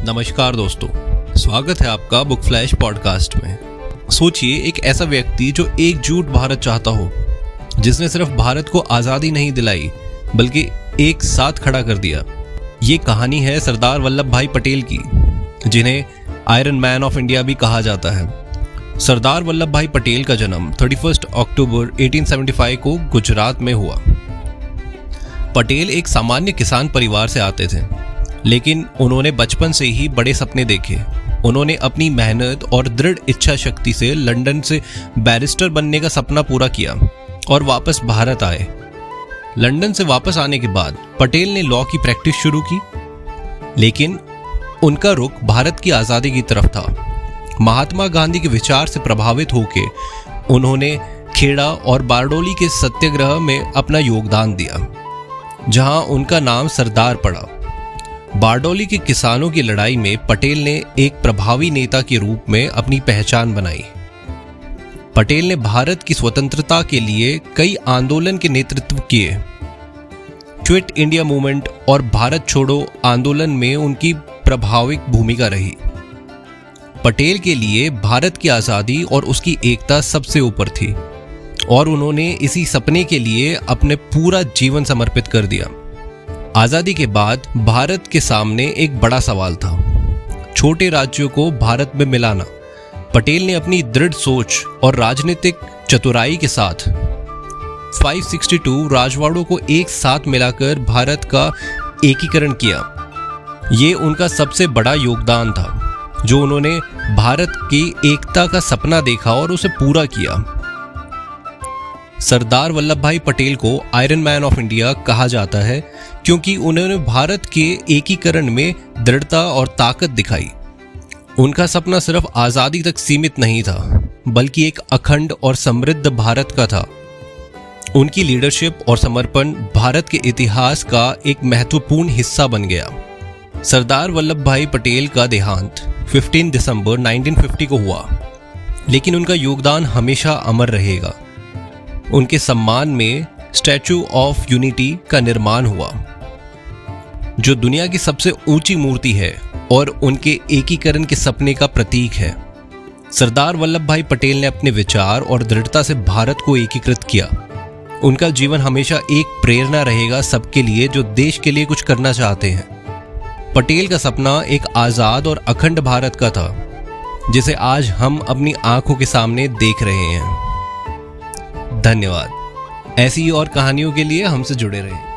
नमस्कार दोस्तों, स्वागत है आपका बुक फ्लैश पॉडकास्ट में। सोचिए, एक ऐसा व्यक्ति जो एकजुट भारत चाहता हो, जिसने सिर्फ भारत को आज़ादी नहीं दिलाई बल्कि एक साथ खड़ा कर दिया। ये कहानी है सरदार वल्लभ भाई पटेल की, जिन्हें आयरन मैन ऑफ इंडिया भी कहा जाता है। सरदार वल्लभ भाई पटेल का जन्म 31 अक्टूबर 1875 को गुजरात में हुआ। पटेल एक सामान्य किसान परिवार से आते थे, लेकिन उन्होंने बचपन से ही बड़े सपने देखे। उन्होंने अपनी मेहनत और दृढ़ इच्छा शक्ति से लंदन से बैरिस्टर बनने का सपना पूरा किया और वापस भारत आए। लंदन से वापस आने के बाद पटेल ने लॉ की प्रैक्टिस शुरू की, लेकिन उनका रुख भारत की आज़ादी की तरफ था। महात्मा गांधी के विचार से प्रभावित होकर उन्होंने खेड़ा और बारडोली के सत्याग्रह में अपना योगदान दिया, जहां उनका नाम सरदार पड़ा। बारडोली के किसानों की लड़ाई में पटेल ने एक प्रभावी नेता के रूप में अपनी पहचान बनाई। पटेल ने भारत की स्वतंत्रता के लिए कई आंदोलन के नेतृत्व किए। क्विट इंडिया मूवमेंट और भारत छोड़ो आंदोलन में उनकी प्रभाविक भूमिका रही। पटेल के लिए भारत की आज़ादी और उसकी एकता सबसे ऊपर थी और उन्होंने इसी सपने के लिए अपने पूरा जीवन समर्पित कर दिया। आज़ादी के बाद भारत के सामने एक बड़ा सवाल था, छोटे राज्यों को भारत में मिलाना। पटेल ने अपनी दृढ़ सोच और राजनीतिक चतुराई के साथ 562 राजवाड़ों को एक साथ मिलाकर भारत का एकीकरण किया। ये उनका सबसे बड़ा योगदान था, जो उन्होंने भारत की एकता का सपना देखा और उसे पूरा किया। सरदार वल्लभ भाई पटेल को आयरन मैन ऑफ इंडिया कहा जाता है, क्योंकि उन्होंने भारत के एकीकरण में दृढ़ता और ताकत दिखाई। उनका सपना सिर्फ आज़ादी तक सीमित नहीं था, बल्कि एक अखंड और समृद्ध भारत का था। उनकी लीडरशिप और समर्पण भारत के इतिहास का एक महत्वपूर्ण हिस्सा बन गया। सरदार वल्लभ भाई पटेल का देहांत 15 दिसंबर 1950 को हुआ, लेकिन उनका योगदान हमेशा अमर रहेगा। उनके सम्मान में स्टैचू ऑफ यूनिटी का निर्माण हुआ, जो दुनिया की सबसे ऊंची मूर्ति है और उनके एकीकरण के सपने का प्रतीक है। सरदार वल्लभ भाई पटेल ने अपने विचार और दृढ़ता से भारत को एकीकृत किया। उनका जीवन हमेशा एक प्रेरणा रहेगा सबके लिए जो देश के लिए कुछ करना चाहते हैं। पटेल का सपना एक आज़ाद और अखंड भारत का था, जिसे आज हम अपनी आंखों के सामने देख रहे हैं। धन्यवाद। ऐसी और कहानियों के लिए हमसे जुड़े रहें।